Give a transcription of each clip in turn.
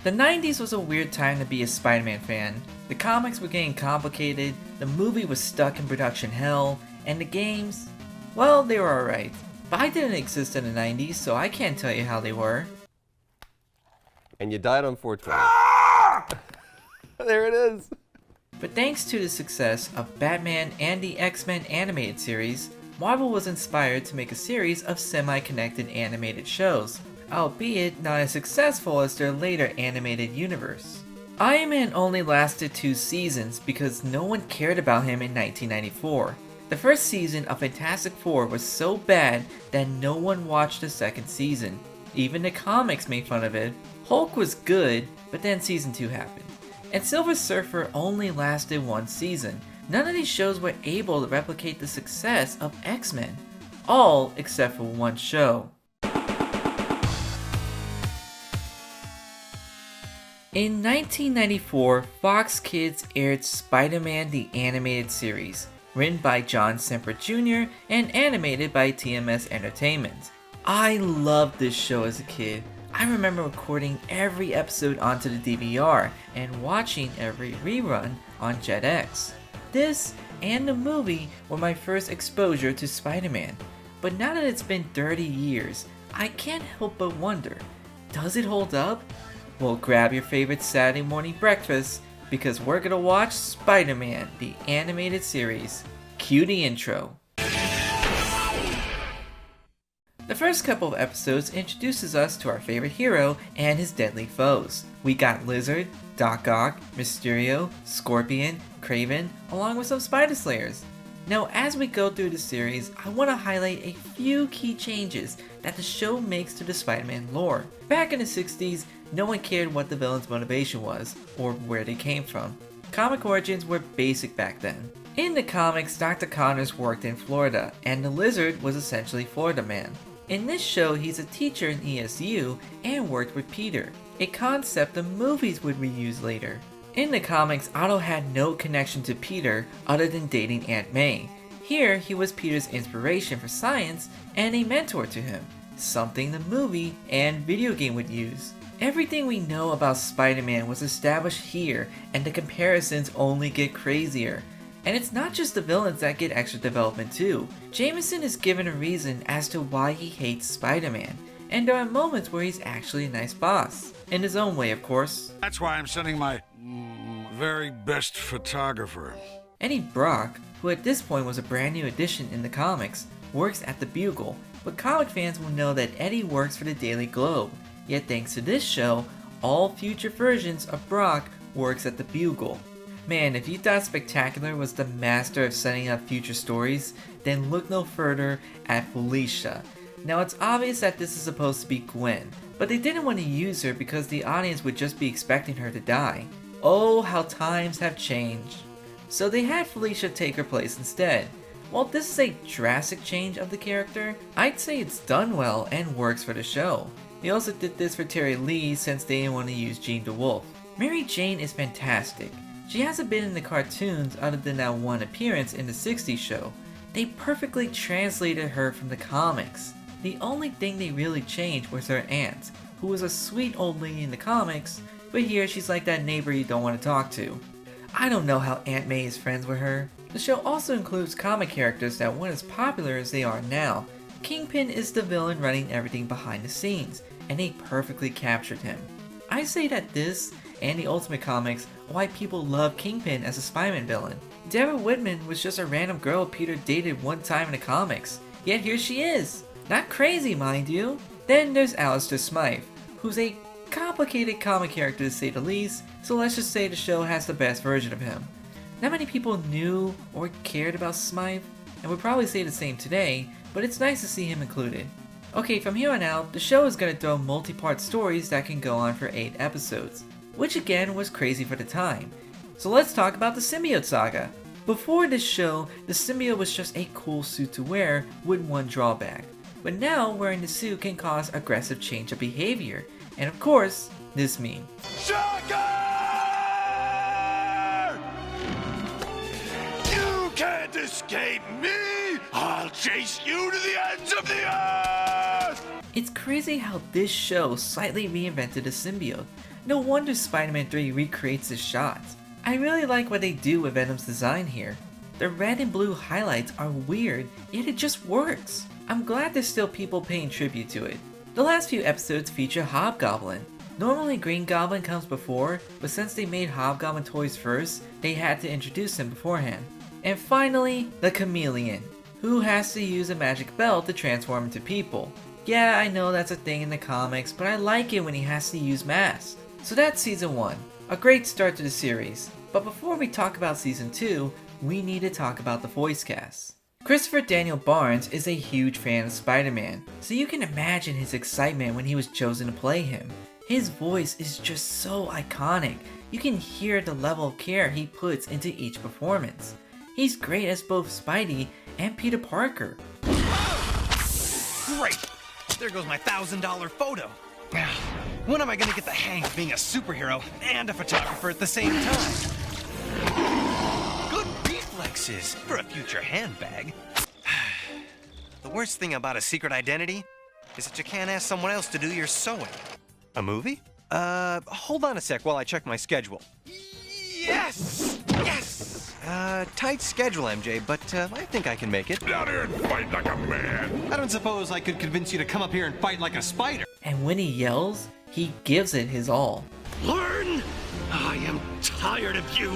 The 90s was a weird time to be a Spider-Man fan. The comics were getting complicated, the movie was stuck in production hell, and the games, well, they were alright. But I didn't exist in the 90s, so I can't tell you how they were. And you died on 420. There it is. But thanks to the success of Batman and the X-Men animated series, Marvel was inspired to make a series of semi-connected animated shows, albeit not as successful as their later animated universe. Iron Man only lasted 2 seasons because no one cared about him in 1994. The first season of Fantastic Four was so bad that no one watched the second season. Even the comics made fun of it. Hulk was good, but then season 2 happened. And Silver Surfer only lasted 1 season. None of these shows were able to replicate the success of X-Men. All except for one show. In 1994, Fox Kids aired Spider-Man the Animated Series, written by John Semper Jr. and animated by TMS Entertainment. I loved this show as a kid. I remember recording every episode onto the DVR and watching every rerun on JetX. This and the movie were my first exposure to Spider-Man. But now that it's been 30 years, I can't help but wonder, does it hold up? Well, grab your favorite Saturday morning breakfast because we're gonna watch Spider-Man the Animated Series. Cue the intro. The first couple of episodes introduces us to our favorite hero and his deadly foes. We got Lizard, Doc Ock, Mysterio, Scorpion, Kraven, along with some Spider Slayers. Now as we go through the series, I want to highlight a few key changes that the show makes to the Spider-Man lore. Back in the 60s, no one cared what the villain's motivation was, or where they came from. Comic origins were basic back then. In the comics, Dr. Connors worked in Florida, and the Lizard was essentially Florida Man. In this show, he's a teacher in ESU and worked with Peter, a concept the movies would reuse later. In the comics, Otto had no connection to Peter other than dating Aunt May. Here, he was Peter's inspiration for science and a mentor to him, something the movie and video game would use. Everything we know about Spider-Man was established here, and the comparisons only get crazier. And it's not just the villains that get extra development too. Jameson is given a reason as to why he hates Spider-Man, and there are moments where he's actually a nice boss. In his own way, of course. That's why I'm sending my very best photographer. Eddie Brock, who at this point was a brand new addition in the comics, works at the Bugle, but comic fans will know that Eddie works for the Daily Globe. Yet thanks to this show, all future versions of Brock works at the Bugle. Man, if you thought Spectacular was the master of setting up future stories, then look no further at Felicia. Now it's obvious that this is supposed to be Gwen, but they didn't want to use her because the audience would just be expecting her to die. Oh, how times have changed. So they had Felicia take her place instead. While this is a drastic change of the character, I'd say it's done well and works for the show. They also did this for Terry Lee since they didn't want to use Jean DeWolf. Mary Jane is fantastic. She hasn't been in the cartoons other than that one appearance in the 60s show. They perfectly translated her from the comics. The only thing they really changed was her aunt, who was a sweet old lady in the comics, but here she's like that neighbor you don't want to talk to. I don't know how Aunt May is friends with her. The show also includes comic characters that weren't as popular as they are now. Kingpin is the villain running everything behind the scenes, and they perfectly captured him. I say that this and the Ultimate Comics are why people love Kingpin as a Spider-Man villain. Deborah Whitman was just a random girl Peter dated one time in the comics, yet here she is. Not crazy, mind you. Then there's Alistair Smythe, who's a complicated comic character to say the least, so let's just say the show has the best version of him. Not many people knew or cared about Smythe, and would probably say the same today, but it's nice to see him included. Okay, from here on out, the show is going to throw multi-part stories that can go on for 8 episodes, which again was crazy for the time. So let's talk about the Symbiote Saga. Before this show, the symbiote was just a cool suit to wear with one drawback, but now wearing the suit can cause aggressive change of behavior, and of course, this meme. Shocker! You can't escape me! I'll chase you to the ends of the earth! It's crazy how this show slightly reinvented the symbiote. No wonder Spider-Man 3 recreates his shots. I really like what they do with Venom's design here. The red and blue highlights are weird, yet it just works. I'm glad there's still people paying tribute to it. The last few episodes feature Hobgoblin. Normally Green Goblin comes before, but since they made Hobgoblin toys first, they had to introduce him beforehand. And finally, the Chameleon, who has to use a magic belt to transform into people. Yeah, I know that's a thing in the comics, but I like it when he has to use masks. So that's Season 1, a great start to the series. But before we talk about Season 2, we need to talk about the voice cast. Christopher Daniel Barnes is a huge fan of Spider-Man, so you can imagine his excitement when he was chosen to play him. His voice is just so iconic. You can hear the level of care he puts into each performance. He's great as both Spidey and Peter Parker. Great! There goes my $1,000 photo. When am I gonna get the hang of being a superhero and a photographer at the same time? Good reflexes for a future handbag. The worst thing about a secret identity is that you can't ask someone else to do your sewing. A movie? Hold on a sec while I check my schedule. Yes! Yes! Tight schedule, MJ, but I think I can make it. Down here and fight like a man. I don't suppose I could convince you to come up here and fight like a spider. And when he yells, he gives it his all. Learn! I am tired of you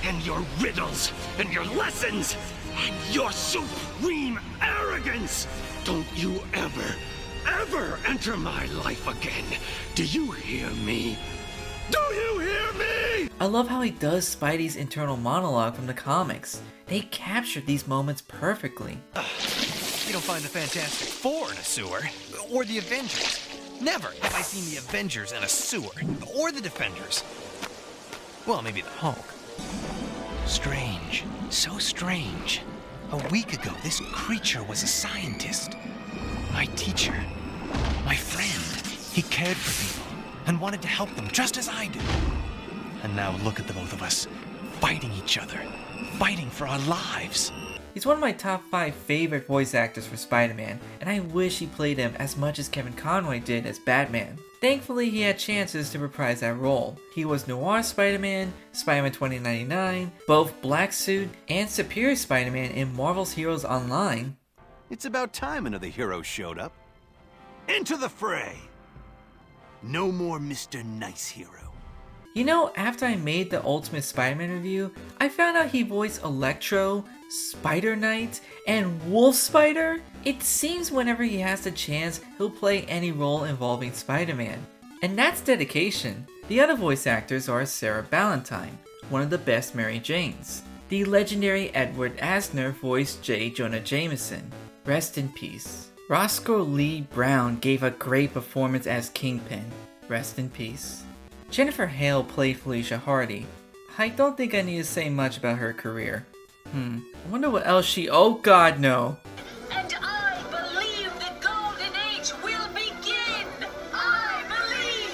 and your riddles and your lessons and your supreme arrogance. Don't you ever enter my life again. Do you hear me? Do you hear me? I love how he does Spidey's internal monologue from the comics. They captured these moments perfectly. You don't find the Fantastic Four in a sewer, or the Avengers. Never have I seen the Avengers in a sewer, or the Defenders. Well, maybe the Hulk. Strange, so strange. A week ago, this creature was a scientist. My teacher, my friend. He cared for people and wanted to help them just as I do. And now look at the both of us, fighting each other, fighting for our lives. He's one of my top 5 favorite voice actors for Spider-Man, and I wish he played him as much as Kevin Conroy did as Batman. Thankfully, he had chances to reprise that role. He was Noir Spider-Man, Spider-Man 2099, both Black Suit, and Superior Spider-Man in Marvel's Heroes Online. It's about time another hero showed up. Into the fray! No more Mr. Nice Hero. You know, after I made the Ultimate Spider-Man review, I found out he voiced Electro, Spider Knight, and Wolf Spider. It seems whenever he has the chance, he'll play any role involving Spider-Man. And that's dedication. The other voice actors are Sarah Ballantyne, one of the best Mary Janes. The legendary Edward Asner voiced J. Jonah Jameson. Rest in peace. Roscoe Lee Brown gave a great performance as Kingpin. Rest in peace. Jennifer Hale played Felicia Hardy. I don't think I need to say much about her career. I wonder what else oh god no. And I believe the golden age will begin! I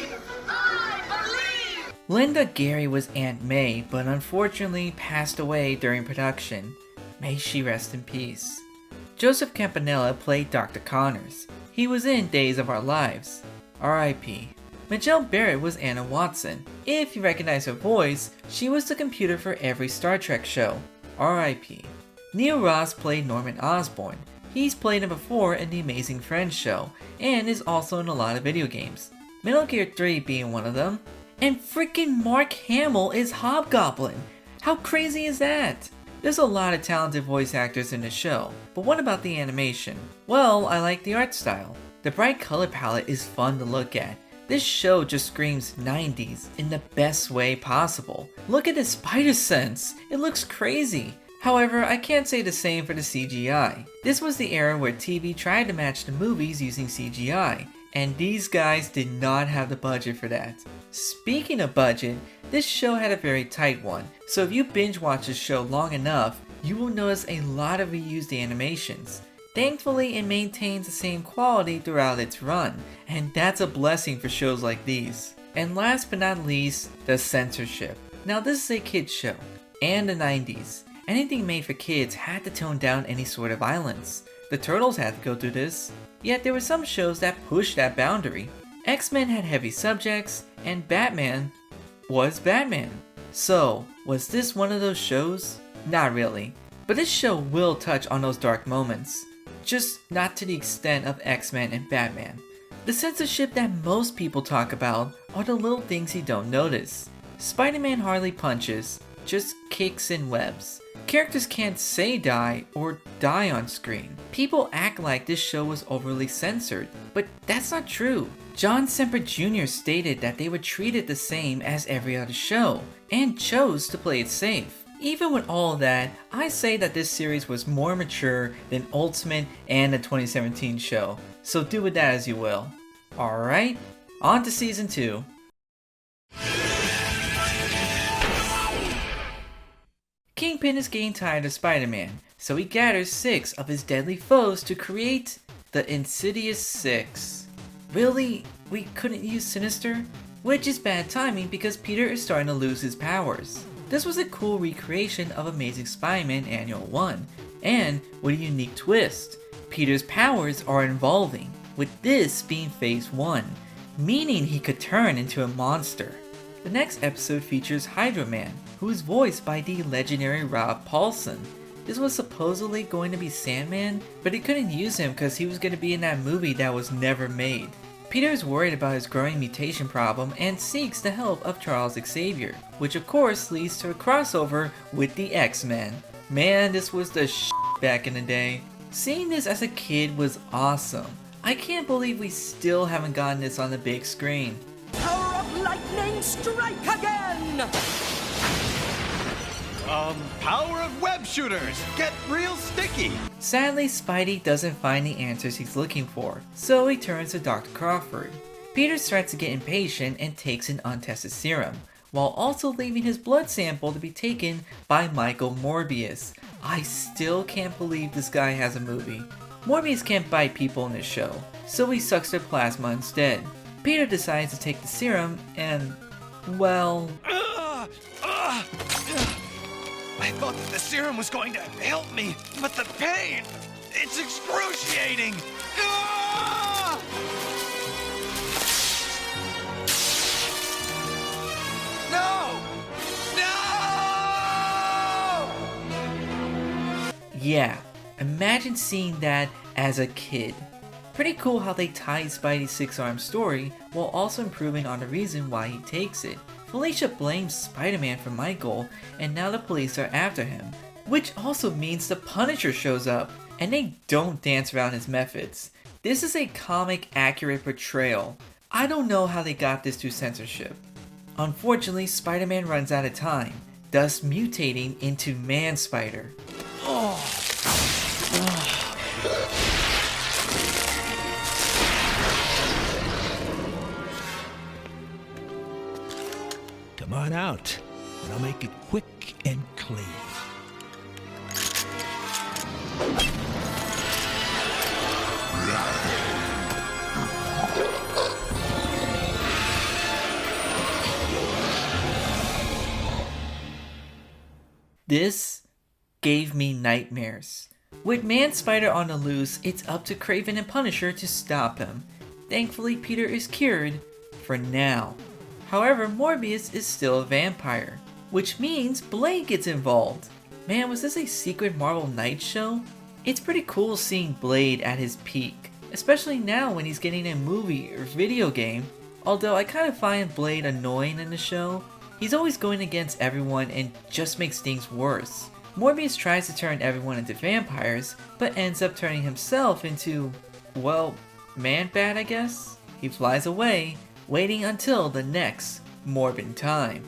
believe! Linda Gary was Aunt May, but unfortunately passed away during production. May she rest in peace. Joseph Campanella played Dr. Connors. He was in Days of Our Lives. R.I.P. Majel Barrett was Anna Watson. If you recognize her voice, she was the computer for every Star Trek show. R.I.P. Neil Ross played Norman Osborn. He's played him before in The Amazing Friends show, and is also in a lot of video games. Metal Gear 3 being one of them. And freaking Mark Hamill is Hobgoblin! How crazy is that? There's a lot of talented voice actors in the show, but what about the animation? Well, I like the art style. The bright color palette is fun to look at. This show just screams 90s in the best way possible. Look at the spider sense, it looks crazy. However, I can't say the same for the CGI. This was the era where TV tried to match the movies using CGI, and these guys did not have the budget for that. Speaking of budget, this show had a very tight one, so if you binge watch this show long enough, you will notice a lot of reused animations. Thankfully, it maintains the same quality throughout its run, and that's a blessing for shows like these. And last but not least, the censorship. Now this is a kids show, and the 90s. Anything made for kids had to tone down any sort of violence. The Turtles had to go through this. Yet there were some shows that pushed that boundary. X-Men had heavy subjects, and Batman was Batman. So, was this one of those shows? Not really, but this show will touch on those dark moments, just not to the extent of X-Men and Batman. The censorship that most people talk about are the little things you don't notice. Spider-Man hardly punches, just kicks and webs. Characters can't say die or die on screen. People act like this show was overly censored, but that's not true. John Semper Jr. stated that they would treat it the same as every other show, and chose to play it safe. Even with all that, I say that this series was more mature than Ultimate and the 2017 show, so do with that as you will. Alright, on to Season 2. Kingpin is getting tired of Spider-Man, so he gathers 6 of his deadly foes to create the Insidious 6. Really? We couldn't use Sinister? Which is bad timing because Peter is starting to lose his powers. This was a cool recreation of Amazing Spider-Man Annual 1, and with a unique twist. Peter's powers are evolving, with this being Phase 1, meaning he could turn into a monster. The next episode features Hydro Man, who is voiced by the legendary Rob Paulsen. This was supposedly going to be Sandman, but he couldn't use him because he was going to be in that movie that was never made. Peter is worried about his growing mutation problem and seeks the help of Charles Xavier, which of course leads to a crossover with the X-Men. Man, this was the back in the day. Seeing this as a kid was awesome. I can't believe we still haven't gotten this on the big screen. Power of lightning, strike again! Power of web shooters, get real sticky. Sadly, Spidey doesn't find the answers he's looking for, so he turns to Dr. Crawford. Peter starts to get impatient and takes an untested serum, while also leaving his blood sample to be taken by Michael Morbius. I still can't believe this guy has a movie. Morbius can't bite people in this show, so he sucks their plasma instead. Peter decides to take the serum and, well... I thought that the serum was going to help me, but the pain, it's excruciating! Ah! No! No! Yeah, imagine seeing that as a kid. Pretty cool how they tied Spidey's 6-arm story while also improving on the reason why he takes it. Felicia blames Spider-Man for Michael, and now the police are after him. Which also means the Punisher shows up, and they don't dance around his methods. This is a comic-accurate portrayal. I don't know how they got this through censorship. Unfortunately, Spider-Man runs out of time, thus mutating into Man-Spider. Come on out, and I'll make it quick and clean. This gave me nightmares. With Man-Spider on the loose, it's up to Kraven and Punisher to stop him. Thankfully, Peter is cured, for now. However, Morbius is still a vampire, which means Blade gets involved. Man, was this a secret Marvel Knights show? It's pretty cool seeing Blade at his peak, especially now when he's getting a movie or video game. Although I kind of find Blade annoying in the show. He's always going against everyone and just makes things worse. Morbius tries to turn everyone into vampires, but ends up turning himself into, well, Man-Bat I guess? He flies away, waiting until the next Morbin time.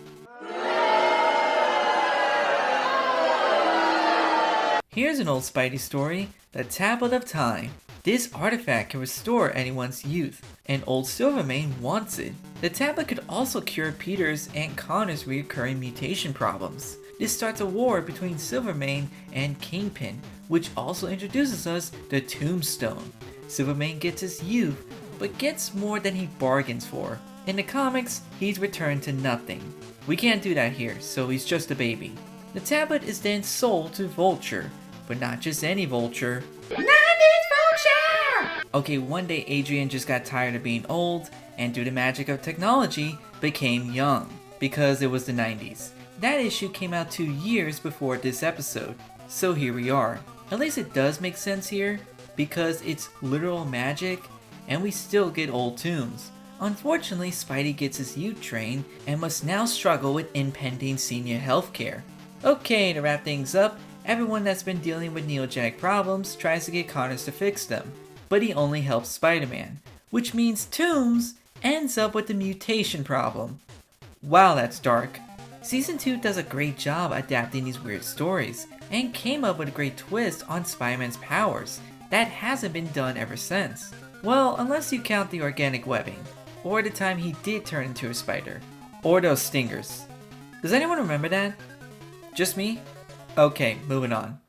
Here's an old Spidey story, the Tablet of Time. This artifact can restore anyone's youth, and old Silvermane wants it. The tablet could also cure Peter's and Connor's recurring mutation problems. This starts a war between Silvermane and Kingpin, which also introduces us the Tombstone. Silvermane gets his youth, but gets more than he bargains for. In the comics, he's returned to nothing. We can't do that here, so he's just a baby. The tablet is then sold to Vulture, but not just any Vulture. Not this Vulture! Okay, one day Adrian just got tired of being old and through the magic of technology became young because it was the 90s. That issue came out 2 years before this episode, so here we are. At least it does make sense here because it's literal magic and we still get old tombs. Unfortunately, Spidey gets his youth train and must now struggle with impending senior healthcare. Okay, to wrap things up, everyone that's been dealing with neogenic problems tries to get Connors to fix them, but he only helps Spider-Man, which means Tooms ends up with the mutation problem. Wow, that's dark. Season 2 does a great job adapting these weird stories, and came up with a great twist on Spider-Man's powers that hasn't been done ever since. Well, unless you count the organic webbing, or the time he did turn into a spider, or those stingers. Does anyone remember that? Just me? Okay, moving on.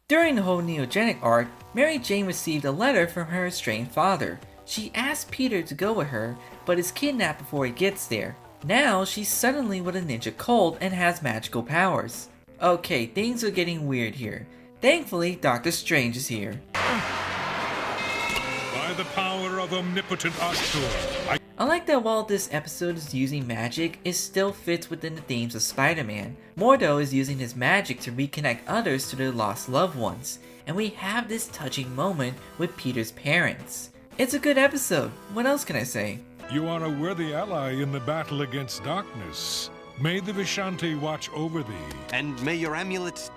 During the whole neogenic arc, Mary Jane received a letter from her estranged father. She asked Peter to go with her, but is kidnapped before he gets there. Now she's suddenly with a ninja cult and has magical powers. Okay, things are getting weird here. Thankfully, Doctor Strange is here. By the power of omnipotent Arthur, I like that while this episode is using magic, it still fits within the themes of Spider-Man. Mordo is using his magic to reconnect others to their lost loved ones, and we have this touching moment with Peter's parents. It's a good episode, what else can I say? You are a worthy ally in the battle against darkness. May the Vishanti watch over thee. And may your amulet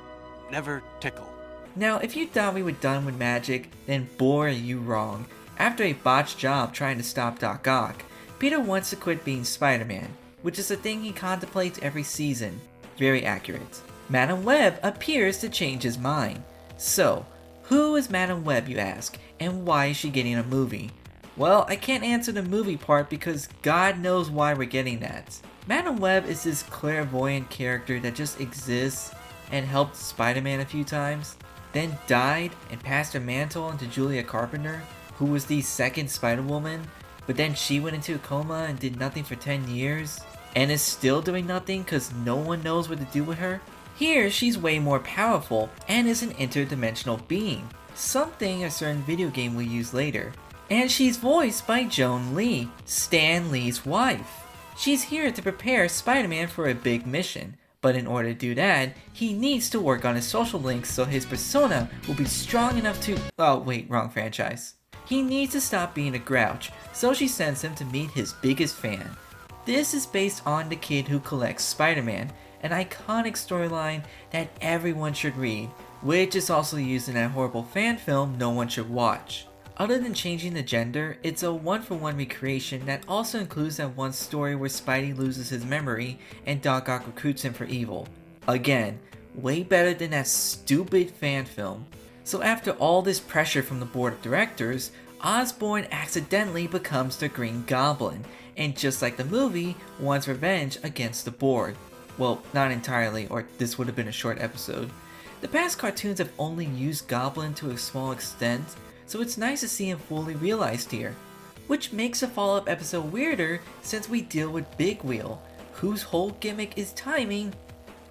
never tickle. Now, if you thought we were done with magic, then boy are you wrong. After a botched job trying to stop Doc Ock, Peter wants to quit being Spider-Man, which is a thing he contemplates every season. Very accurate. Madam Web appears to change his mind. So, who is Madam Web, you ask, and why is she getting a movie? Well, I can't answer the movie part because God knows why we're getting that. Madam Web is this clairvoyant character that just exists and helped Spider-Man a few times, then died and passed her mantle on to Julia Carpenter, who was the second Spider-Woman, but then she went into a coma and did nothing for 10 years, and is still doing nothing because no one knows what to do with her. Here, she's way more powerful and is an interdimensional being, something a certain video game will use later. And she's voiced by Joan Lee, Stan Lee's wife. She's here to prepare Spider-Man for a big mission, but in order to do that, he needs to work on his social links so his persona will be strong enough to— oh wait, wrong franchise. He needs to stop being a grouch, so she sends him to meet his biggest fan. This is based on The Kid Who Collects Spider-Man, an iconic storyline that everyone should read, which is also used in that horrible fan film no one should watch. Other than changing the gender, it's a one-for-one recreation that also includes that one story where Spidey loses his memory and Doc Ock recruits him for evil. Again, way better than that stupid fan film. So after all this pressure from the board of directors, Osborn accidentally becomes the Green Goblin, and just like the movie, wants revenge against the board. Well, not entirely, or this would have been a short episode. The past cartoons have only used Goblin to a small extent, so it's nice to see him fully realized here. Which makes a follow-up episode weirder since we deal with Big Wheel, whose whole gimmick is timing,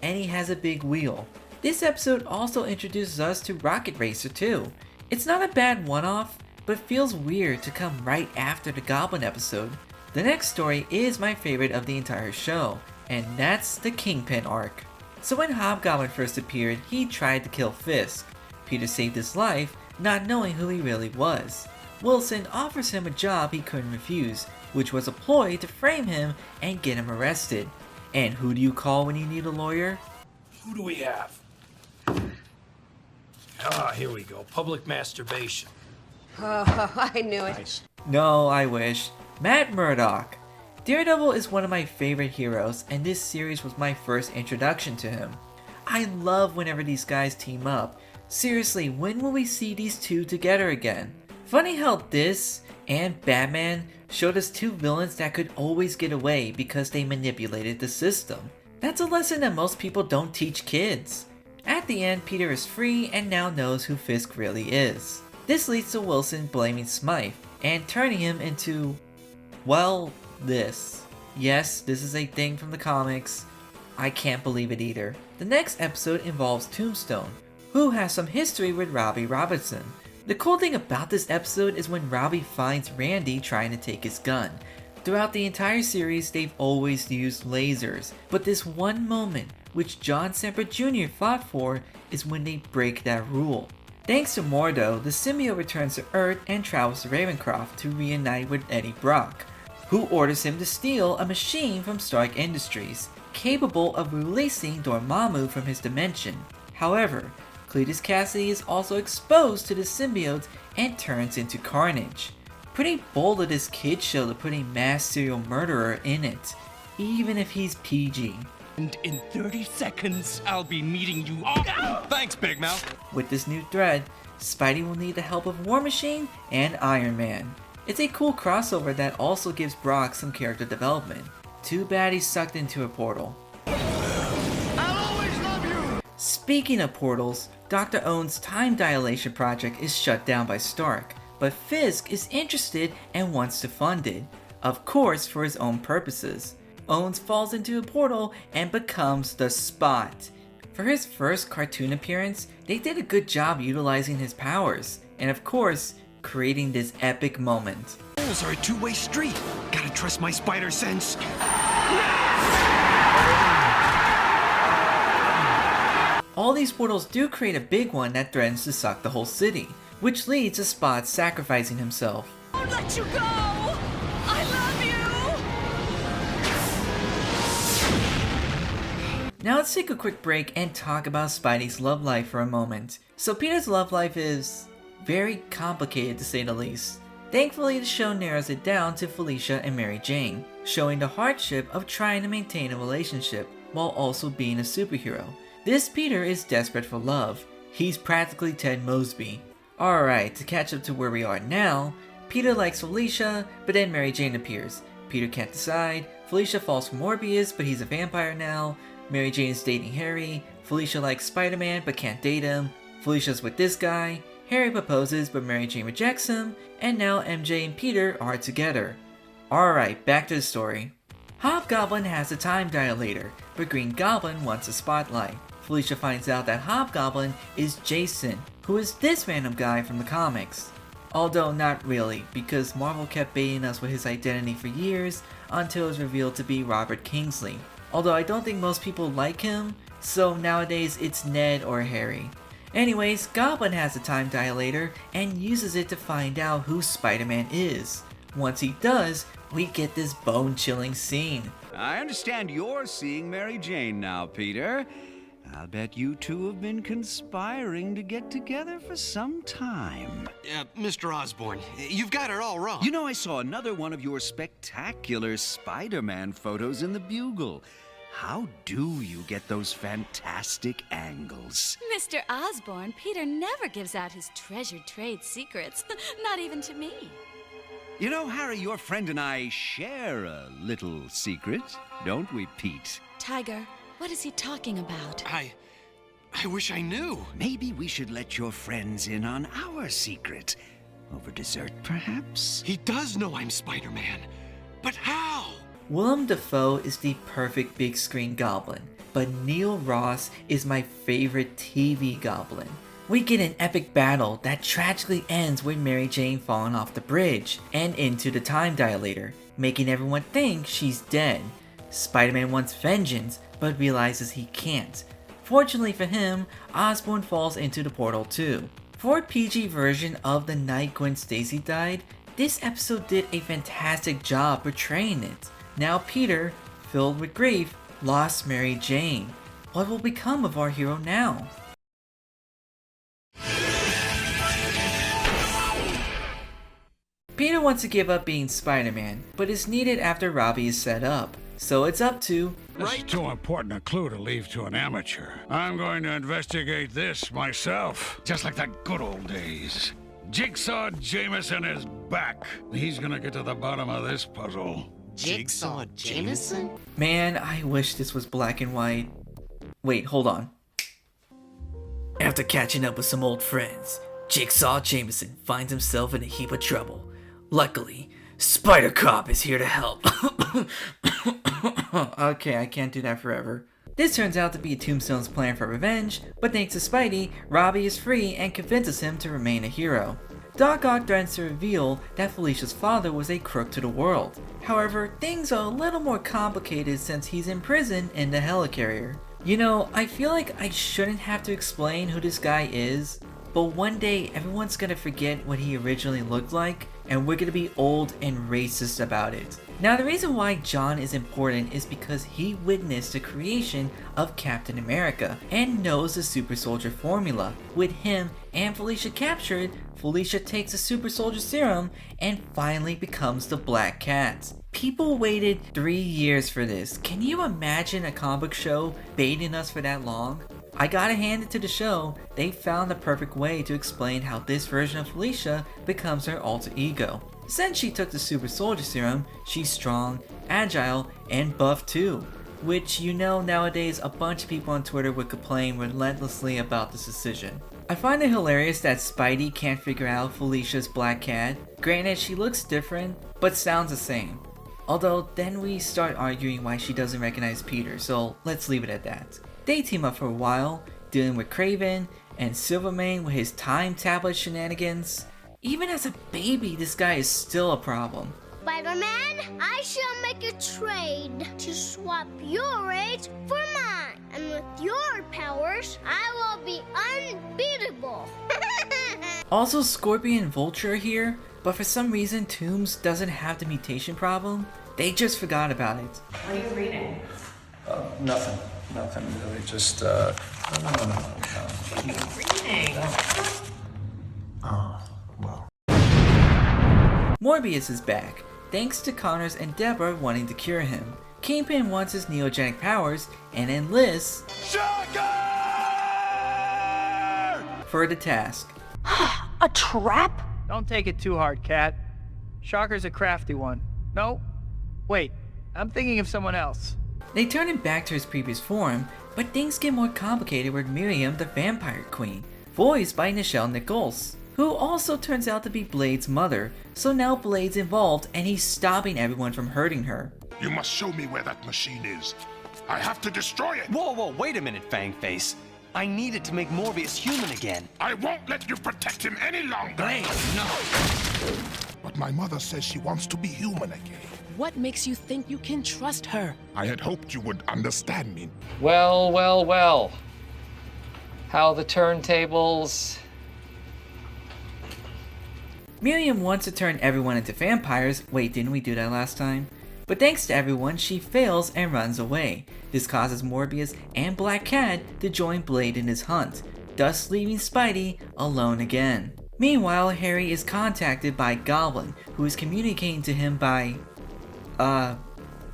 and he has a big wheel. This episode also introduces us to Rocket Racer too. It's not a bad one-off, but feels weird to come right after the Goblin episode. The next story is my favorite of the entire show, and that's the Kingpin arc. So when Hobgoblin first appeared, he tried to kill Fisk. Peter saved his life, not knowing who he really was. Wilson offers him a job he couldn't refuse, which was a ploy to frame him and get him arrested. And who do you call when you need a lawyer? Who do we have? Ah, here we go. Public masturbation. Oh, I knew it. No, I wish. Matt Murdock. Daredevil is one of my favorite heroes, and this series was my first introduction to him. I love whenever these guys team up. Seriously, when will we see these two together again? Funny how this and Batman showed us two villains that could always get away because they manipulated the system. That's a lesson that most people don't teach kids. At the end, Peter is free and now knows who Fisk really is. This leads to Wilson blaming Smythe and turning him into, well, this. Yes, this is a thing from the comics. I can't believe it either. The next episode involves Tombstone, who has some history with Robbie Robertson. The cool thing about this episode is when Robbie finds Randy trying to take his gun. Throughout the entire series, they've always used lasers, but this one moment, which John Semper Jr. fought for, is when they break that rule. Thanks to Mordo, the symbiote returns to Earth and travels to Ravencroft to reunite with Eddie Brock, who orders him to steal a machine from Stark Industries, capable of releasing Dormammu from his dimension. However, Cletus Cassidy is also exposed to the symbiote and turns into Carnage. Pretty bold of this kid show to put a mass serial murderer in it, even if he's PG. And in 30 seconds, I'll be meeting you. Thanks, Big Mouth. With this new threat, Spidey will need the help of War Machine and Iron Man. It's a cool crossover that also gives Brock some character development. Too bad he's sucked into a portal. I'll always love you! Speaking of portals, Dr. Owen's time dilation project is shut down by Stark, but Fisk is interested and wants to fund it, of course for his own purposes. Owens falls into a portal and becomes the Spot. For his first cartoon appearance, they did a good job utilizing his powers, and of course, creating this epic moment. Portals are a two-way street. Gotta trust my spider sense. All these portals do create a big one that threatens to suck the whole city, which leads to Spot sacrificing himself. I won't let you go! I love you! Now let's take a quick break and talk about Spidey's love life for a moment. So Peter's love life is very complicated to say the least. Thankfully the show narrows it down to Felicia and Mary Jane, showing the hardship of trying to maintain a relationship while also being a superhero. This Peter is desperate for love. He's practically Ted Mosby. Alright, to catch up to where we are now, Peter likes Felicia, but then Mary Jane appears. Peter can't decide, Felicia falls for Morbius, but he's a vampire now. Mary Jane is dating Harry, Felicia likes Spider-Man but can't date him, Felicia's with this guy, Harry proposes but Mary Jane rejects him, and now MJ and Peter are together. Alright, back to the story. Hobgoblin has a time dilator, but Green Goblin wants a spotlight. Felicia finds out that Hobgoblin is Jason, who is this random guy from the comics. Although not really, because Marvel kept baiting us with his identity for years until it was revealed to be Robert Kingsley. Although I don't think most people like him, so nowadays it's Ned or Harry. Anyways, Goblin has a time dilator and uses it to find out who Spider-Man is. Once he does, we get this bone-chilling scene. I understand you're seeing Mary Jane now, Peter. I'll bet you two have been conspiring to get together for some time. Mr. Osborn, you've got it all wrong. You know, I saw another one of your spectacular Spider-Man photos in the Bugle. How do you get those fantastic angles? Mr. Osborn, Peter never gives out his treasured trade secrets, not even to me. You know, Harry, your friend and I share a little secret, don't we, Pete? Tiger, what is he talking about? I wish I knew. Maybe we should let your friends in on our secret. Over dessert, perhaps? He does know I'm Spider-Man. But how? Willem Dafoe is the perfect big screen goblin, but Neil Ross is my favorite TV goblin. We get an epic battle that tragically ends with Mary Jane falling off the bridge and into the time dilator, making everyone think she's dead. Spider-Man wants vengeance, but realizes he can't. Fortunately for him, Osborn falls into the portal too. For a PG version of the night Gwen Stacy died, this episode did a fantastic job portraying it. Now Peter, filled with grief, lost Mary Jane. What will become of our hero now? Peter wants to give up being Spider-Man, but is needed after Robbie is set up. So it's up to... This is too important a clue to leave to an amateur. I'm going to investigate this myself, just like the good old days. Jigsaw Jameson is back. He's gonna get to the bottom of this puzzle. Jigsaw Jameson? Man, I wish this was black and white. Wait, hold on. After catching up with some old friends, Jigsaw Jameson finds himself in a heap of trouble. Luckily, Spider Cop is here to help. Okay, I can't do that forever. This turns out to be Tombstone's plan for revenge, but thanks to Spidey, Robbie is free and convinces him to remain a hero. Doc Ock threatens to reveal that Felicia's father was a crook to the world. However, things are a little more complicated since he's in prison in the helicarrier. You know, I feel like I shouldn't have to explain who this guy is, but one day everyone's gonna forget what he originally looked like, and we're gonna be old and racist about it. Now, the reason why John is important is because he witnessed the creation of Captain America and knows the super soldier formula. With him and Felicia captured, Felicia takes the super soldier serum and finally becomes the Black Cat. People waited 3 years for this. Can you imagine a comic book show baiting us for that long? I gotta hand it to the show, they found the perfect way to explain how this version of Felicia becomes her alter ego. Since she took the super soldier serum, she's strong, agile, and buff too. Which, you know, nowadays a bunch of people on Twitter would complain relentlessly about this decision. I find it hilarious that Spidey can't figure out Felicia's Black Cat. Granted, she looks different, but sounds the same. Although, then we start arguing why she doesn't recognize Peter, so let's leave it at that. They team up for a while, dealing with Kraven and Silvermane with his time tablet shenanigans. Even as a baby, this guy is still a problem. Spider-Man, I shall make a trade to swap your age for mine. And with your powers, I will be unbeatable. Also, Scorpion and Vulture are here, but for some reason Toombs doesn't have the mutation problem. They just forgot about it. What are you reading? Nothing really, just, What are you reading? Oh, well. Morbius is back, thanks to Connors and Deborah wanting to cure him. Kingpin wants his neogenic powers and enlists Shocker for the task. A trap? Don't take it too hard, Cat. Shocker's a crafty one. No? Wait, I'm thinking of someone else. They turn him back to his previous form, but things get more complicated with Miriam the Vampire Queen, voiced by Nichelle Nichols, who also turns out to be Blade's mother, so now Blade's involved and he's stopping everyone from hurting her. You must show me where that machine is. I have to destroy it! Whoa, wait a minute, Fangface. I need it to make Morbius human again. I won't let you protect him any longer! Blade, no! But my mother says she wants to be human again. What makes you think you can trust her? I had hoped you would understand me. Well. How the turntables... Miriam wants to turn everyone into vampires. Wait, didn't we do that last time? But thanks to everyone, she fails and runs away. This causes Morbius and Black Cat to join Blade in his hunt, thus leaving Spidey alone again. Meanwhile, Harry is contacted by Goblin, who is communicating to him by...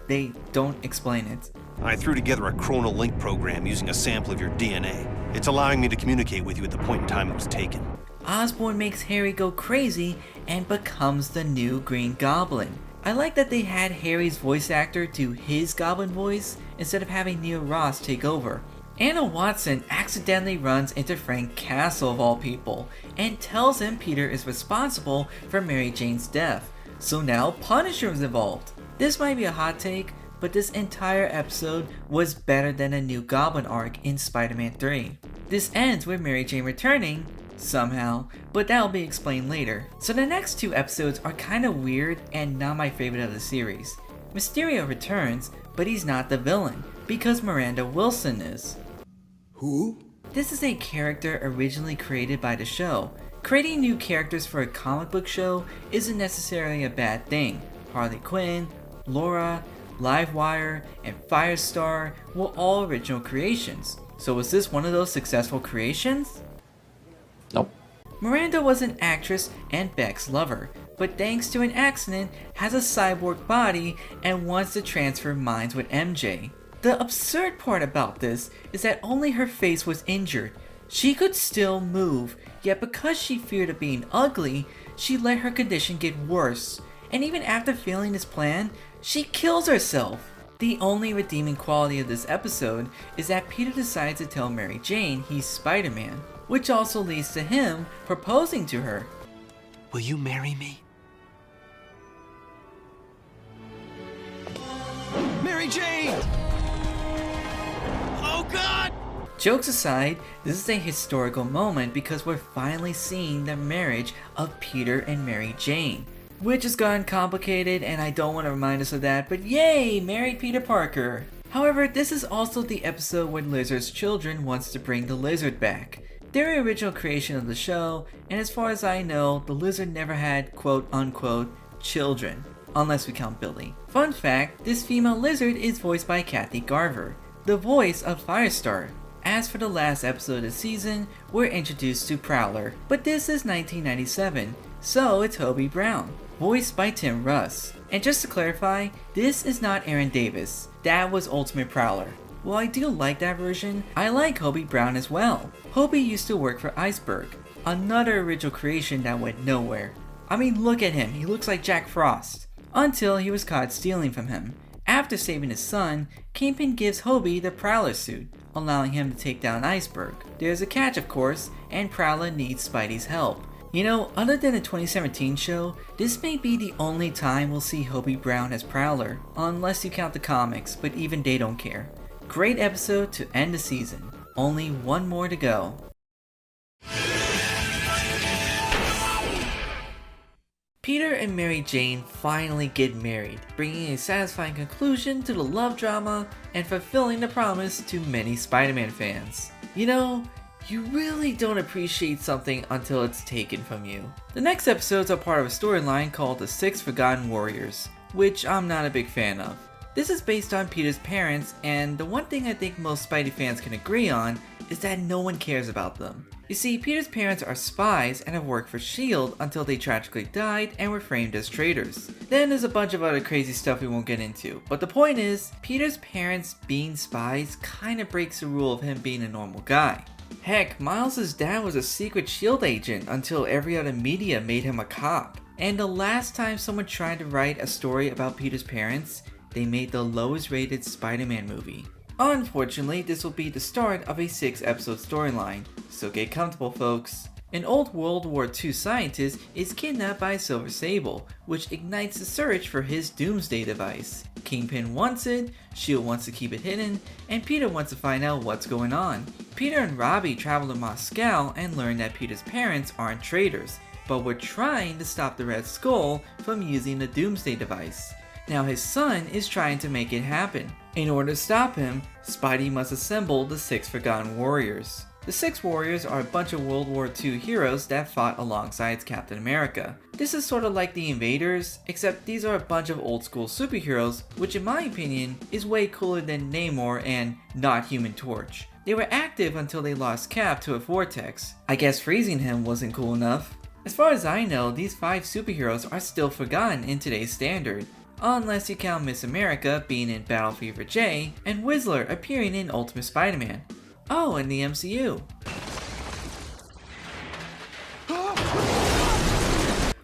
they don't explain it. I threw together a chronal link program using a sample of your DNA. It's allowing me to communicate with you at the point in time it was taken. Osborn makes Harry go crazy and becomes the new Green Goblin. I like that they had Harry's voice actor do his Goblin voice instead of having Neil Ross take over. Anna Watson accidentally runs into Frank Castle of all people and tells him Peter is responsible for Mary Jane's death. So now Punisher is involved. This might be a hot take, but this entire episode was better than a New Goblin arc in Spider-Man 3. This ends with Mary Jane returning, somehow, but that'll be explained later. So the next 2 episodes are kinda weird and not my favorite of the series. Mysterio returns, but he's not the villain, because Miranda Wilson is. Who? This is a character originally created by the show. Creating new characters for a comic book show isn't necessarily a bad thing. Harley Quinn, Laura, Livewire, and Firestar were all original creations. So was this one of those successful creations? Nope. Miranda was an actress and Beck's lover, but thanks to an accident has a cyborg body and wants to transfer minds with MJ. The absurd part about this is that only her face was injured. She could still move, yet because she feared of being ugly, she let her condition get worse. And even after failing this plan, she kills herself. The only redeeming quality of this episode is that Peter decides to tell Mary Jane he's Spider-Man, which also leads to him proposing to her. Will you marry me? Mary Jane! Jokes aside, this is a historical moment because we're finally seeing the marriage of Peter and Mary Jane, which has gotten complicated and I don't want to remind us of that, but yay, married Peter Parker! However, this is also the episode where Lizard's children wants to bring the Lizard back. They're the original creation of the show, and as far as I know, the Lizard never had quote unquote children, unless we count Billy. Fun fact, this female Lizard is voiced by Kathy Garver, the voice of Firestar. As for the last episode of the season, we're introduced to Prowler, but this is 1997, so it's Hobie Brown, voiced by Tim Russ. And just to clarify, this is not Aaron Davis, that was Ultimate Prowler. While I do like that version, I like Hobie Brown as well. Hobie used to work for Iceberg, another original creation that went nowhere. I mean, look at him, he looks like Jack Frost. Until he was caught stealing from him. After saving his son, Kingpin gives Hobie the Prowler suit, allowing him to take down Iceberg. There's a catch of course, and Prowler needs Spidey's help. You know, other than the 2017 show, this may be the only time we'll see Hobie Brown as Prowler, unless you count the comics, but even they don't care. Great episode to end the season. Only one more to go. Peter and Mary Jane finally get married, bringing a satisfying conclusion to the love drama and fulfilling the promise to many Spider-Man fans. You know, you really don't appreciate something until it's taken from you. The next episodes are part of a storyline called The Six Forgotten Warriors, which I'm not a big fan of. This is based on Peter's parents, and the one thing I think most Spidey fans can agree on is that no one cares about them. You see, Peter's parents are spies and have worked for S.H.I.E.L.D. until they tragically died and were framed as traitors. Then there's a bunch of other crazy stuff we won't get into, but the point is, Peter's parents being spies kinda breaks the rule of him being a normal guy. Heck, Miles' dad was a secret S.H.I.E.L.D. agent until every other media made him a cop. And the last time someone tried to write a story about Peter's parents, they made the lowest rated Spider-Man movie. Unfortunately, this will be the start of a 6-episode storyline, so get comfortable folks. An old World War II scientist is kidnapped by Silver Sable, which ignites the search for his doomsday device. Kingpin wants it, S.H.I.E.L.D. wants to keep it hidden, and Peter wants to find out what's going on. Peter and Robbie travel to Moscow and learn that Peter's parents aren't traitors, but were trying to stop the Red Skull from using the doomsday device. Now his son is trying to make it happen. In order to stop him, Spidey must assemble the 6 Forgotten Warriors. The 6 Warriors are a bunch of World War II heroes that fought alongside Captain America. This is sort of like the Invaders, except these are a bunch of old school superheroes, which in my opinion is way cooler than Namor and not Human Torch. They were active until they lost Cap to a vortex. I guess freezing him wasn't cool enough. As far as I know, these 5 superheroes are still forgotten in today's standard. Unless you count Miss America being in Battle Fever J, and Whistler appearing in Ultimate Spider-Man. Oh, and the MCU.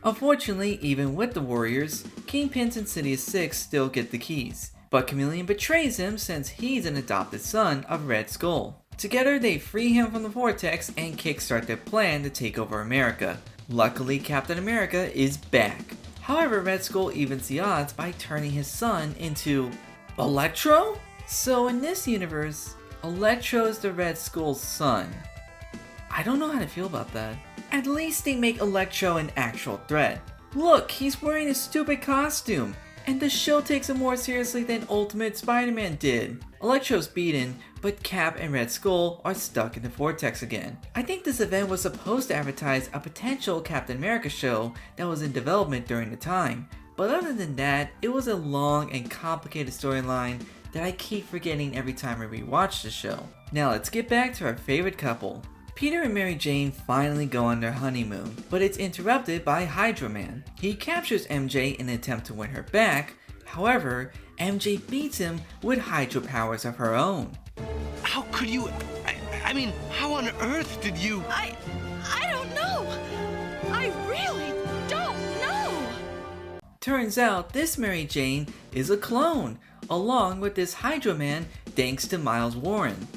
Unfortunately, even with the Warriors, Kingpin's Insidious 6 still get the keys, but Chameleon betrays him since he's an adopted son of Red Skull. Together they free him from the vortex and kickstart their plan to take over America. Luckily, Captain America is back. However, Red Skull evens the odds by turning his son into Electro? So in this universe, Electro's the Red Skull's son. I don't know how to feel about that. At least they make Electro an actual threat. Look, he's wearing a stupid costume, and the show takes him more seriously than Ultimate Spider-Man did. Electro's beaten, but Cap and Red Skull are stuck in the vortex again. I think this event was supposed to advertise a potential Captain America show that was in development during the time, but other than that, it was a long and complicated storyline that I keep forgetting every time I rewatch the show. Now let's get back to our favorite couple. Peter and Mary Jane finally go on their honeymoon, but it's interrupted by Hydro Man. He captures MJ in an attempt to win her back. However, MJ beats him with hydro powers of her own. How could you... I mean, how on earth did you... I don't know. I really don't know. Turns out this Mary Jane is a clone, along with this Hydro Man thanks to Miles Warren.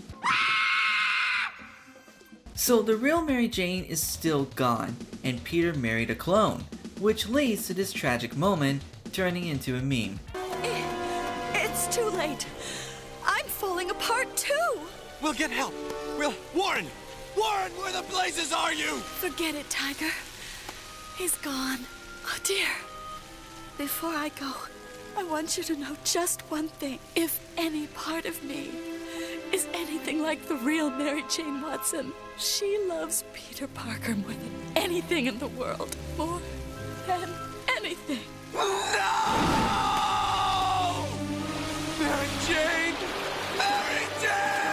So the real Mary Jane is still gone, and Peter married a clone, which leads to this tragic moment turning into a meme. It's too late. I'm falling apart too. We'll get help. real... Warren! Warren, where the blazes are you? Forget it, Tiger. He's gone. Oh, dear. Before I go, I want you to know just one thing. If any part of me is anything like the real Mary Jane Watson, she loves Peter Parker more than anything in the world. More than anything. No! Mary Jane! Mary Jane!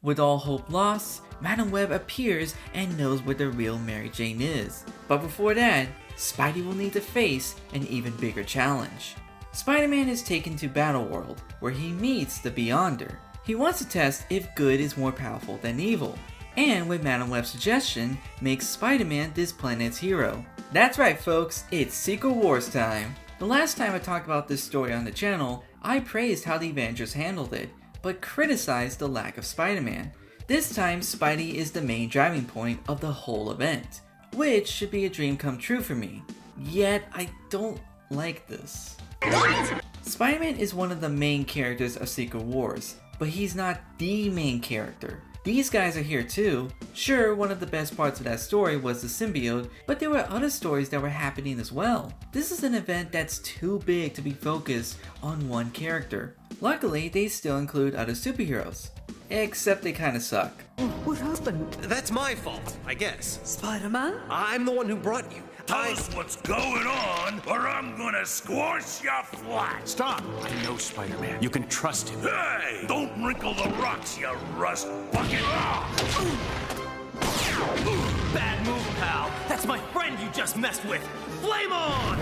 With all hope lost, Madam Web appears and knows where the real Mary Jane is. But before that, Spidey will need to face an even bigger challenge. Spider-Man is taken to Battleworld, where he meets the Beyonder. He wants to test if good is more powerful than evil, and with Madam Web's suggestion, makes Spider-Man this planet's hero. That's right folks, it's Secret Wars time! The last time I talked about this story on the channel, I praised how the Avengers handled it, but criticized the lack of Spider-Man. This time, Spidey is the main driving point of the whole event, which should be a dream come true for me. Yet, I don't like this. Spider-Man is one of the main characters of Secret Wars, but he's not the main character. These guys are here too. Sure, one of the best parts of that story was the symbiote, but there were other stories that were happening as well. This is an event that's too big to be focused on one character. Luckily, they still include other superheroes. Except they kinda suck. What happened? That's my fault, I guess. Spider-Man? I'm the one who brought you. Tell us what's going on, or I'm gonna squash you flat. Stop! I know Spider-Man. You can trust him. Hey! Don't wrinkle the rocks, you rust bucket! Bad move, pal. That's my friend you just messed with. Flame on!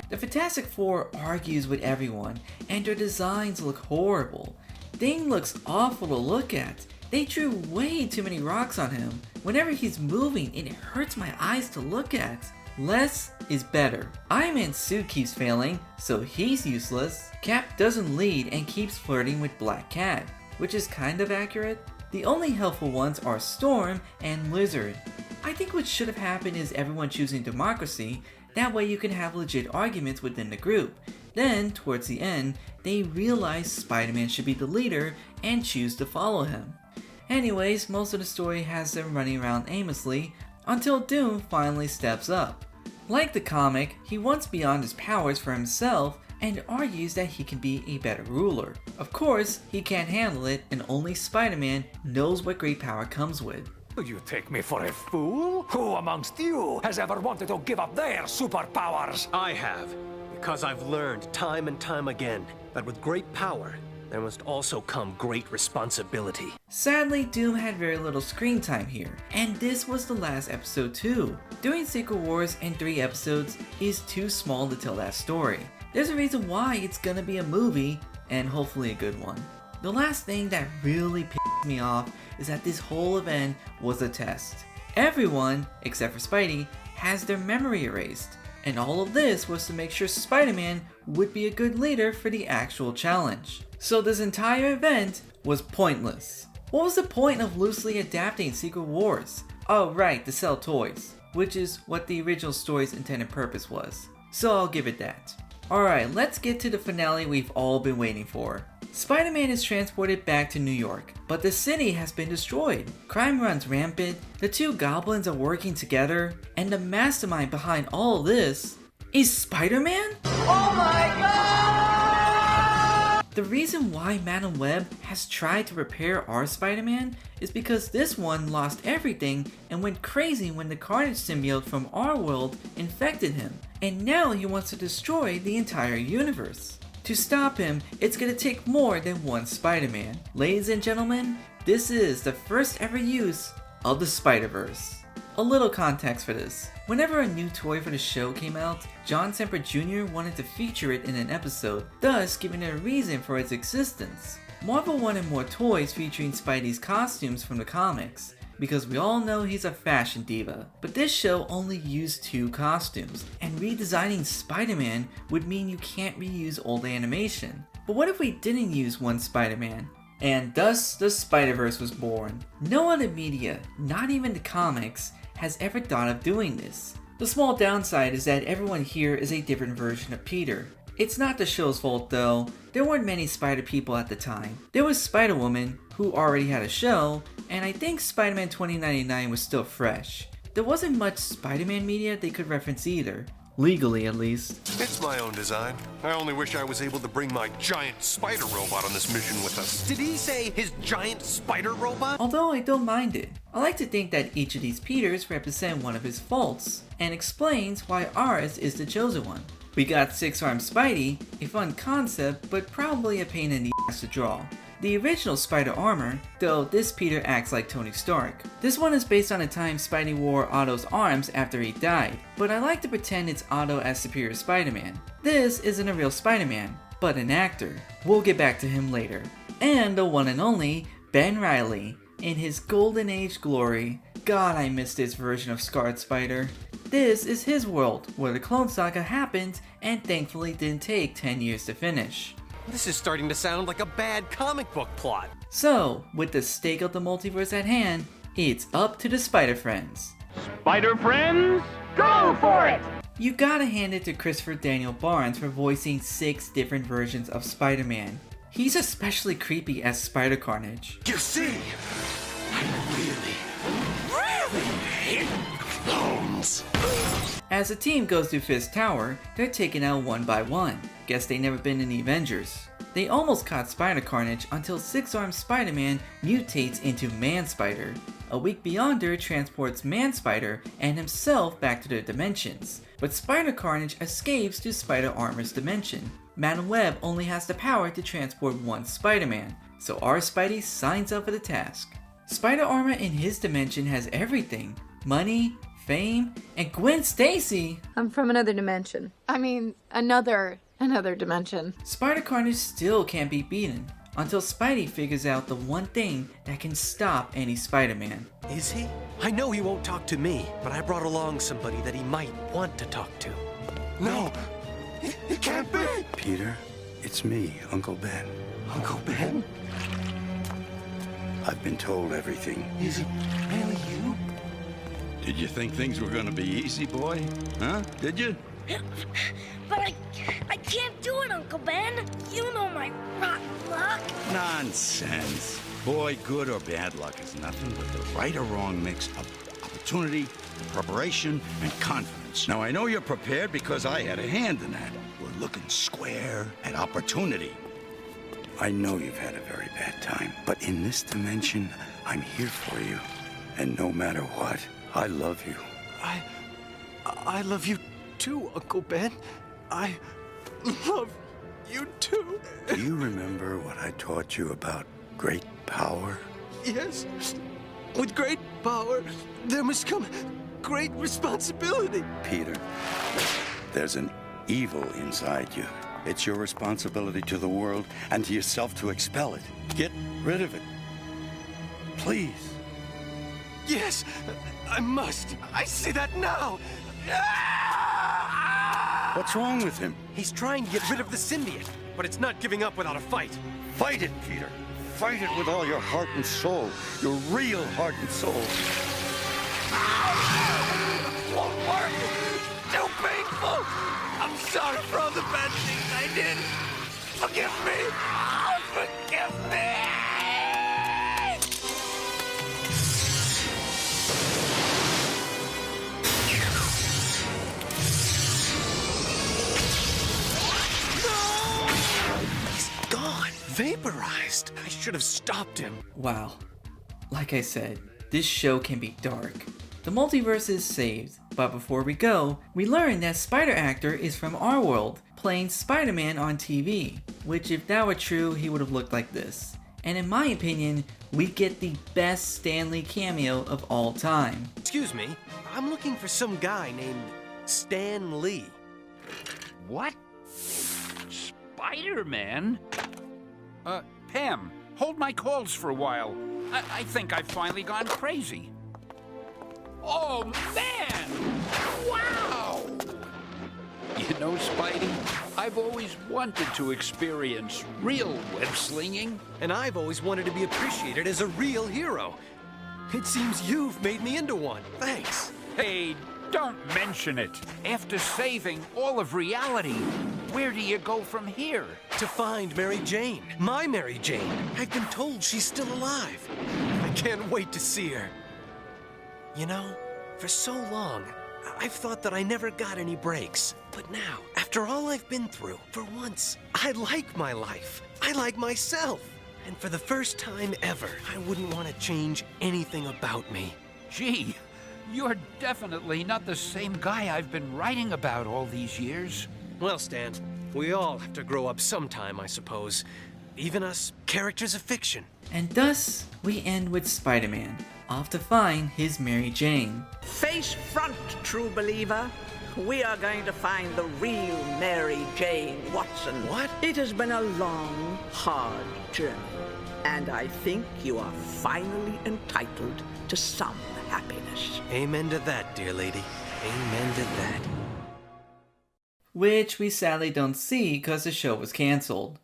The Fantastic Four argues with everyone, and their designs look horrible. Thing looks awful to look at. They drew way too many rocks on him. Whenever he's moving, it hurts my eyes to look at. Less is better. Iron Man's suit keeps failing, so he's useless. Cap doesn't lead and keeps flirting with Black Cat, which is kind of accurate. The only helpful ones are Storm and Lizard. I think what should have happened is everyone choosing democracy, that way you can have legit arguments within the group. Then, towards the end, they realize Spider-Man should be the leader and choose to follow him. Anyways, most of the story has them running around aimlessly until Doom finally steps up. Like the comic, he wants beyond his powers for himself and argues that he can be a better ruler. Of course, he can't handle it and only Spider-Man knows what great power comes with. You take me for a fool? Who amongst you has ever wanted to give up their superpowers? I have, because I've learned time and time again that with great power, there must also come great responsibility. Sadly, Doom had very little screen time here, and this was the last episode too. Doing Secret Wars in 3 episodes is too small to tell that story. There's a reason why it's gonna be a movie, and hopefully a good one. The last thing that really pissed me off is that this whole event was a test. Everyone, except for Spidey, has their memory erased, and all of this was to make sure Spider-Man would be a good leader for the actual challenge. So this entire event was pointless. What was the point of loosely adapting Secret Wars? Oh right, to sell toys, which is what the original story's intended purpose was. So I'll give it that. Alright, let's get to the finale we've all been waiting for. Spider-Man is transported back to New York, but the city has been destroyed. Crime runs rampant, the 2 goblins are working together, and the mastermind behind all this is Spider-Man? Oh my god! The reason why Madam Web has tried to repair our Spider-Man is because this one lost everything and went crazy when the Carnage symbiote from our world infected him, and now he wants to destroy the entire universe. To stop him, it's gonna take more than one Spider-Man. Ladies and gentlemen, this is the first ever use of the Spider-Verse. A little context for this. Whenever a new toy for the show came out, John Semper Jr. wanted to feature it in an episode, thus giving it a reason for its existence. Marvel wanted more toys featuring Spidey's costumes from the comics, because we all know he's a fashion diva. But this show only used 2 costumes, and redesigning Spider-Man would mean you can't reuse old animation. But what if we didn't use one Spider-Man? And thus the Spider-Verse was born. No other media, not even the comics, has ever thought of doing this. The small downside is that everyone here is a different version of Peter. It's not the show's fault though, there weren't many Spider people at the time. There was Spider-Woman, who already had a show, and I think Spider-Man 2099 was still fresh. There wasn't much Spider-Man media they could reference either. Legally, at least. It's my own design. I only wish I was able to bring my giant spider robot on this mission with us. Did he say his giant spider robot? Although I don't mind it. I like to think that each of these Peters represent one of his faults, and explains why ours is the chosen one. We got Six-Armed Spidey, a fun concept, but probably a pain in the ass to draw. The original Spider armor, though this Peter acts like Tony Stark. This one is based on the time Spidey wore Otto's arms after he died, but I like to pretend it's Otto as Superior Spider-Man. This isn't a real Spider-Man, but an actor. We'll get back to him later. And the one and only Ben Reilly, in his golden age glory. God, I miss this version of Scarred Spider. This is his world, where the Clone Saga happened and thankfully didn't take 10 years to finish. This is starting to sound like a bad comic book plot. So, with the stake of the multiverse at hand, it's up to the Spider Friends. Spider Friends, go for it! You gotta hand it to Christopher Daniel Barnes for voicing 6 different versions of Spider-Man. He's especially creepy as Spider Carnage. You see, I really hate clones. As the team goes through Fisk Tower, they're taken out one by one. Guess they never been in the Avengers. They almost caught Spider Carnage until Six-Armed Spider-Man mutates into Man-Spider. A week Beyonder transports Man-Spider and himself back to their dimensions, but Spider Carnage escapes to Spider Armor's dimension. Madam Web only has the power to transport one Spider-Man, so our Spidey signs up for the task. Spider Armor in his dimension has everything: money, fame, and Gwen Stacy! I'm from another dimension. I mean, another dimension. Spider Carnage still can't be beaten until Spidey figures out the one thing that can stop any Spider-Man. Is he? I know he won't talk to me, but I brought along somebody that he might want to talk to. No, it can't be! Peter, it's me, Uncle Ben. Uncle Ben? I've been told everything. Is it really you? Did you think things were gonna be easy, boy? Huh? Did you? But I can't do it, Uncle Ben. You know my rotten luck. Nonsense. Boy, good or bad luck is nothing but the right or wrong mix of opportunity, preparation, and confidence. Now, I know you're prepared because I had a hand in that. We're looking square at opportunity. I know you've had a very bad time, but in this dimension, I'm here for you. And no matter what, I love you. I love you too, Uncle Ben. I love you too. Do you remember what I taught you about great power? Yes. With great power, there must come great responsibility. Peter, there's an evil inside you. It's your responsibility to the world and to yourself to expel it. Get rid of it. Please. Yes, I must. I see that now. What's wrong with him? He's trying to get rid of the symbiote, but it's not giving up without a fight. Fight it, Peter. Fight it with all your heart and soul. Your real heart and soul. Won't work. Too painful. I'm sorry for all the bad things I did. Forgive me. Forgive me. Vaporized. I should have stopped him. Wow. Like I said, this show can be dark. The multiverse is saved, but before we go, we learn that Spider Actor is from our world, playing Spider-Man on TV, which if that were true, he would have looked like this. And in my opinion, we get the best Stan Lee cameo of all time. Excuse me, I'm looking for some guy named Stan Lee. What? Spider-Man? Pam, hold my calls for a while. I think I've finally gone crazy. Oh, man! Wow! You know, Spidey, I've always wanted to experience real web slinging. And I've always wanted to be appreciated as a real hero. It seems you've made me into one. Thanks. Hey, don't mention it. After saving all of reality, where do you go from here? To find Mary Jane. My Mary Jane. I've been told she's still alive. I can't wait to see her. You know, for so long, I've thought that I never got any breaks. But now, after all I've been through, for once, I like my life. I like myself. And for the first time ever, I wouldn't want to change anything about me. Gee, you're definitely not the same guy I've been writing about all these years. Well, Stan, we all have to grow up sometime, I suppose. Even us, characters of fiction. And thus, we end with Spider-Man, off to find his Mary Jane. Face front, true believer. We are going to find the real Mary Jane Watson. What? It has been a long, hard journey. And I think you are finally entitled to some happiness. Amen to that, dear lady. Amen to that. Which we sadly don't see because the show was cancelled.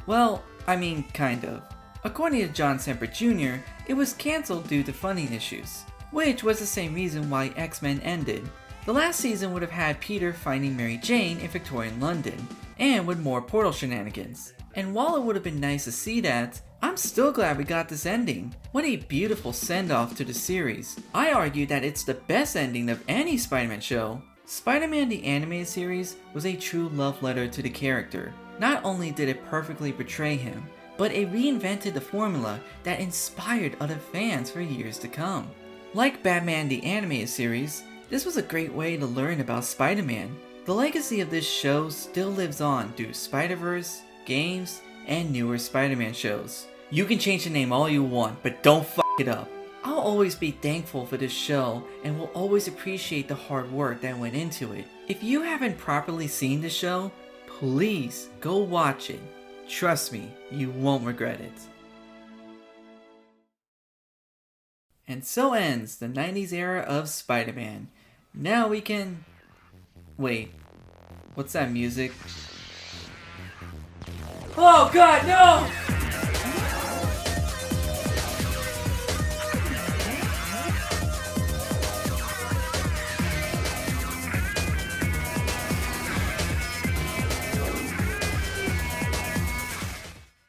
Well, I mean, kind of. According to John Semper Jr., it was cancelled due to funding issues, which was the same reason why X-Men ended. The last season would have had Peter finding Mary Jane in Victorian London, and with more portal shenanigans. And while it would have been nice to see that, I'm still glad we got this ending. What a beautiful send-off to the series. I argue that it's the best ending of any Spider-Man show. Spider-Man the Animated Series was a true love letter to the character. Not only did it perfectly portray him, but it reinvented the formula that inspired other fans for years to come. Like Batman the Animated Series, this was a great way to learn about Spider-Man. The legacy of this show still lives on through Spider-Verse, games, and newer Spider-Man shows. You can change the name all you want, but don't f*** it up. I'll always be thankful for this show and will always appreciate the hard work that went into it. If you haven't properly seen the show, please go watch it. Trust me, you won't regret it. And so ends the 90s era of Spider-Man. Now we can... Wait, what's that music? Oh god, no!